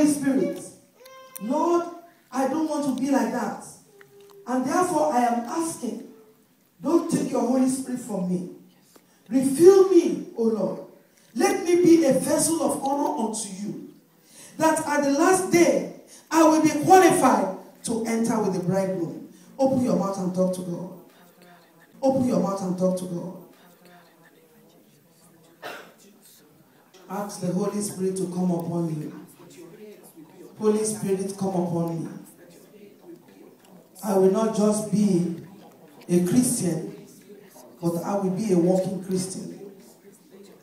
Holy Spirit, Lord, I don't want to be like that. And therefore I am asking, don't take your Holy Spirit from me. Refill me, O Lord. Let me be a vessel of honor unto you, that at the last day I will be qualified to enter with the bridegroom. Open your mouth and talk to God. Open your mouth and talk to God. Ask the Holy Spirit to come upon you. Holy Spirit, come upon me. I will not just be a Christian, but I will be a walking Christian.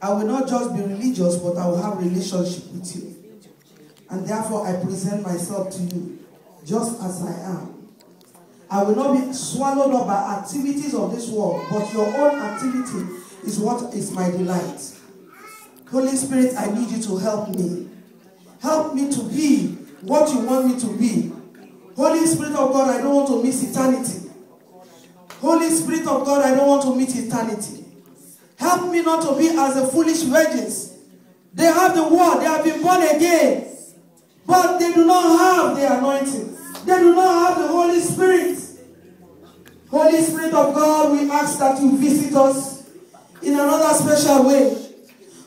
I will not just be religious, but I will have a relationship with you. And therefore, I present myself to you just as I am. I will not be swallowed up by activities of this world, but your own activity is what is my delight. Holy Spirit, I need you to help me. Help me to be what you want me to be. Holy Spirit of God, I don't want to miss eternity. Holy Spirit of God, I don't want to meet eternity. Help me not to be as the foolish virgins. They have the word, they have been born again, but they do not have the anointing. They do not have the Holy Spirit. Holy Spirit of God, we ask that you visit us in another special way.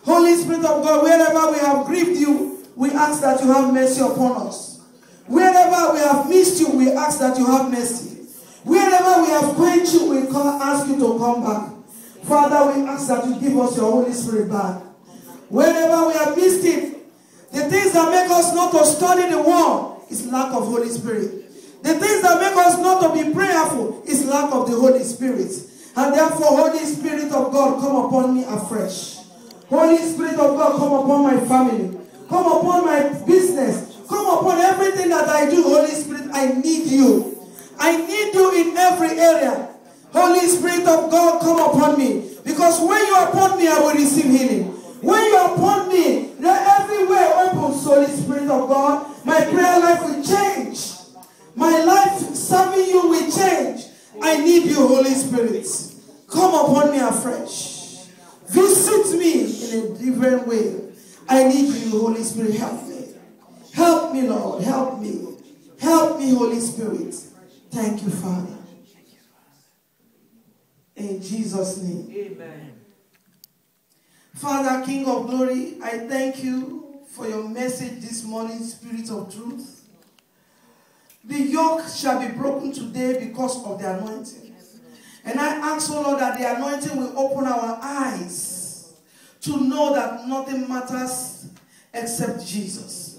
Holy Spirit of God, wherever we have grieved you, we ask that you have mercy upon us. Wherever we have missed you, we ask that you have mercy. Wherever we have quenched you, we ask you to come back. Father, we ask that you give us your Holy Spirit back. Wherever we have missed it, the things that make us not to study the word is lack of Holy Spirit. The things that make us not to be prayerful is lack of the Holy Spirit. And therefore, Holy Spirit of God, come upon me afresh. Holy Spirit of God, come upon my family. Come upon my business. Come upon everything that I do. Holy Spirit, I need you. I need you in every area. Holy Spirit of God, come upon me. Because when you are upon me, I will receive healing. When you are upon me, everywhere opens, Holy Spirit of God. My prayer life will change. My life serving you will change. I need you, Holy Spirit. Come upon me afresh. Visit me in a different way. I need you, Holy Spirit. Help me. Help me, Lord. Help me. Help me, Holy Spirit. Thank you, Father. In Jesus' name. Amen. Father, King of glory, I thank you for your message this morning, Spirit of truth. The yoke shall be broken today because of the anointing. And I ask, oh Lord, that the anointing will open our eyes to know that nothing matters except Jesus.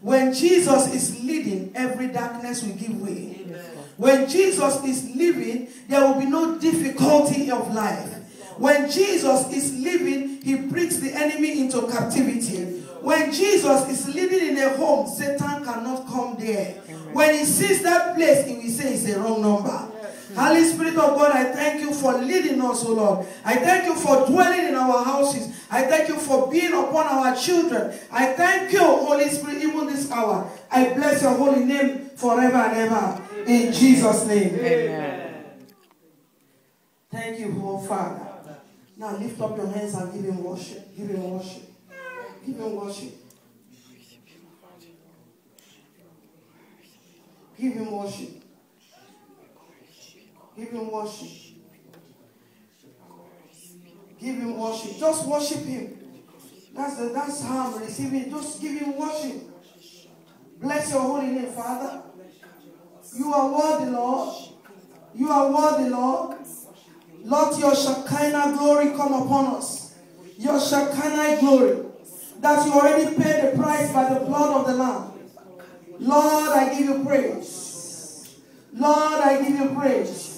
When Jesus is leading, every darkness will give way. Amen. When Jesus is living, there will be no difficulty of life. When Jesus is living, he brings the enemy into captivity. When Jesus is living in a home, Satan cannot come there. Amen. When he sees that place, he will say it's a wrong number. Holy Spirit of God, I thank you for leading us, O Lord. I thank you for dwelling in our houses. I thank you for being upon our children. I thank you, Holy Spirit, even this hour. I bless your holy name forever and ever. In Jesus' name. Amen. Thank you, oh Father. Now lift up your hands and give him worship. Give him worship. Give him worship. Give him worship. Give him worship. Give him worship. Just worship him. That's how I'm receiving. Just give him worship. Bless your holy name, Father. You are worthy, Lord. You are worthy, Lord. Lord, your Shekinah glory come upon us. Your Shekinah glory. That you already paid the price by the blood of the Lamb. Lord, I give you praise. Lord, I give you praise.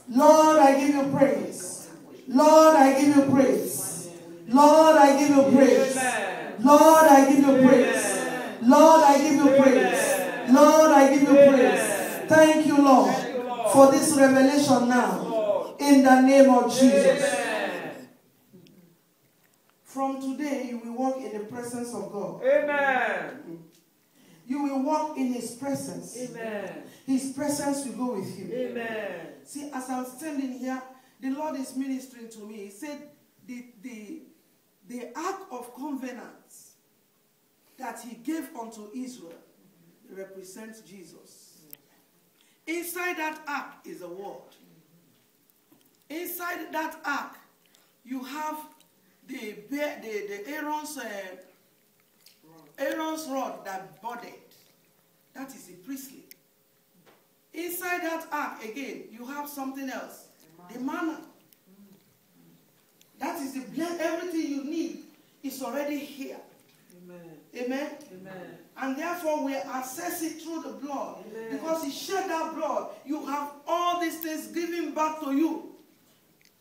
Lord, I give you praise. Lord, I give you praise. Lord, I give you praise. Lord, I give you praise. Lord, I give you praise. Lord, I give you praise. Thank you, Lord, for this revelation now. In the name of Jesus. From today, you will walk in the presence of God. Amen. You will walk in his presence. Amen. His presence will go with you. Amen. See, as I'm standing here, the Lord is ministering to me. He said, the Ark of Covenant that he gave unto Israel represents Jesus. Inside that ark is a word. Inside that ark, you have the Aaron's rod that budded. That is the priestly. Inside that ark, again, you have something else. The manna. That is the blend. Everything you need is already here. Amen. Amen? Amen. And therefore we access it through the blood. Amen. Because he shed that blood. You have all these things given back to you.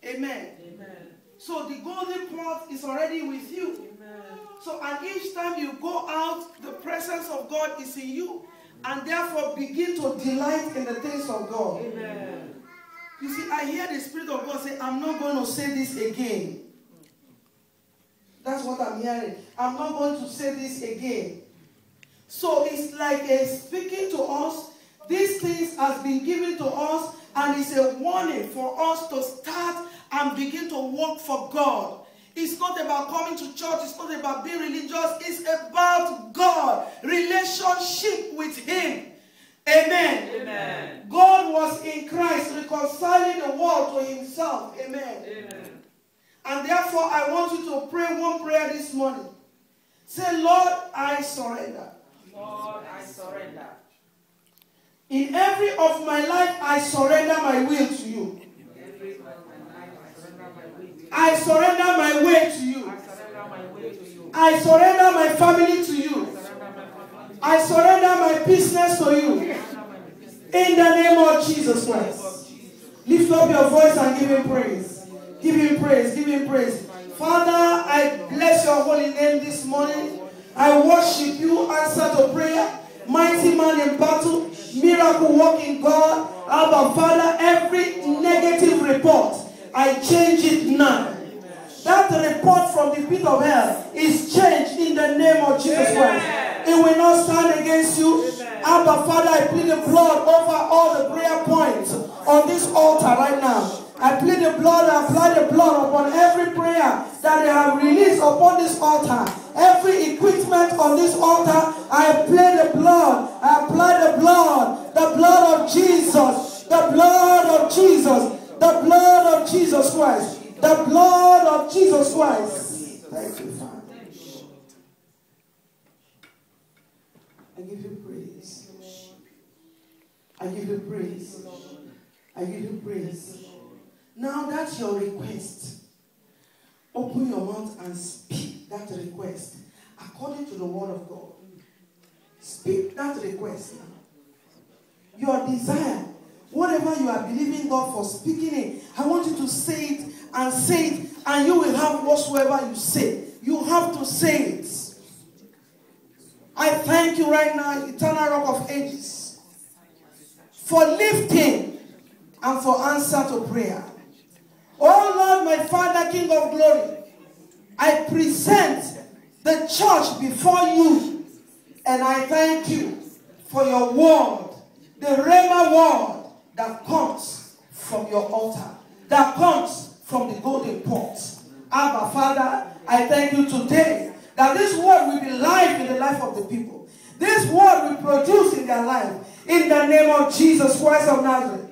Amen. Amen. So the golden pot is already with you. Amen. So and each time you go out, the presence of God is in you. And therefore begin to delight in the things of God. Amen. You see, I hear the Spirit of God say, I'm not going to say this again. That's what I'm hearing. I'm not going to say this again. So it's like a speaking to us. These things has been given to us, and it's a warning for us to start and begin to work for God. It's not about coming to church. It's not about being religious. It's about God. Relationship with Him. Amen. Amen. God was in Christ reconciling the world to Himself. Amen. Amen. And therefore, I want you to pray one prayer this morning. Say, Lord, I surrender. Lord, I surrender. In every of my life, I surrender my will to you. Every of my life, I surrender my will to you. I surrender my way to you. I surrender my will to you. I surrender my family to you. I surrender my family to you. I surrender my business to you. I surrender my business. In the name of Jesus Christ. Lift up your voice and give Him praise. Give Him praise. Give Him praise. Father, I bless your holy name this morning. I worship you. Answer to prayer. Mighty man in battle. Miracle working God. Abba, Father, every negative report, I change it now. That report from the pit of hell is changed in the name of Jesus Christ. It will not stand against you. Abba, Father, I plead the blood over all the prayer points on this altar right now. I plead the blood, I apply the blood upon every prayer that they have released upon this altar. Every equipment on this altar, I apply the blood. I apply the blood of Jesus, the blood of Jesus, the blood of Jesus Christ, the blood of Jesus Christ. Thank you, Father. I give you praise. I give you praise. I give you praise. Now that's your request. Open your mouth and speak that request according to the word of God. Speak that request now. Your desire, whatever you are believing God for, speaking it, I want you to say it, and you will have whatsoever you say. You have to say it. I thank you right now, eternal rock of ages, for lifting and for answer to prayer. Oh Lord, my Father, King of glory, I present the church before you, and I thank you for your word, the Rhema word that comes from your altar, that comes from the golden pot. Abba, Father, I thank you today that this word will be life in the life of the people. This word will produce in their life, in the name of Jesus Christ of Nazareth.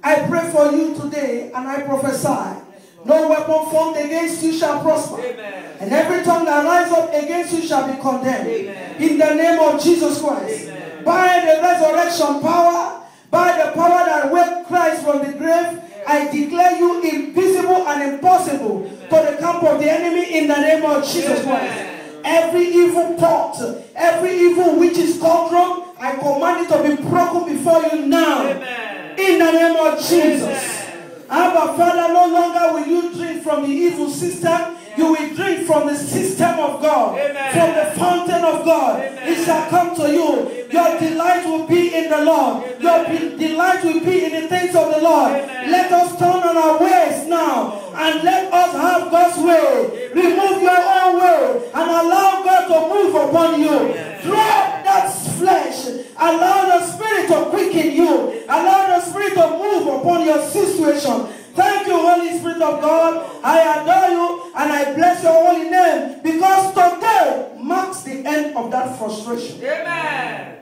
I pray for you today, and I prophesy, no weapon formed against you shall prosper. Amen. And every tongue that rises up against you shall be condemned. Amen. In the name of Jesus Christ. Amen. By the resurrection power, by the power that waked Christ from the grave, I declare you invisible and impossible to the camp of the enemy in the name of Jesus Christ. Every evil plot, every evil witch's cauldron, I command it to be broken before you now. Amen. In the name of Jesus. Abba, Father, no longer will you drink from the evil system. You will drink from the system of God. Amen. From the fountain of God. Amen. It shall come to you. Amen. Your delight will be in the Lord. Amen. Your delight will be in the things of the Lord. Amen. Let us turn on our ways now. And let us have God's way. Amen. Remove your own way. And allow God to move upon you. Amen. Drop that flesh. Allow the Spirit to quicken you. Allow the Spirit to move upon your situation. Thank you, Holy Spirit of God. I adore you and I bless your holy name, because today marks the end end of that frustration. Amen.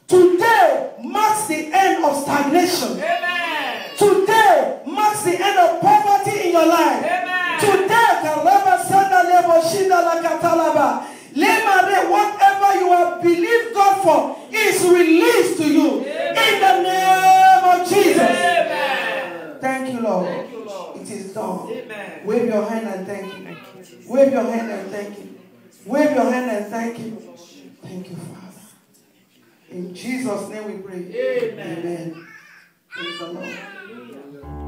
Today marks the end of stagnation. Amen. Today marks the end of poverty in your life. Amen. Today, whatever you have believed God for is released to you. Amen. In the name of Jesus. Amen. Thank you, Lord. Thank you, Lord. It is done. Amen. Wave your hand and thank Him. Wave your hand and thank Him. Wave your hand and thank Him. Thank you, Father. In Jesus' name we pray. Amen. Amen. Praise the Lord.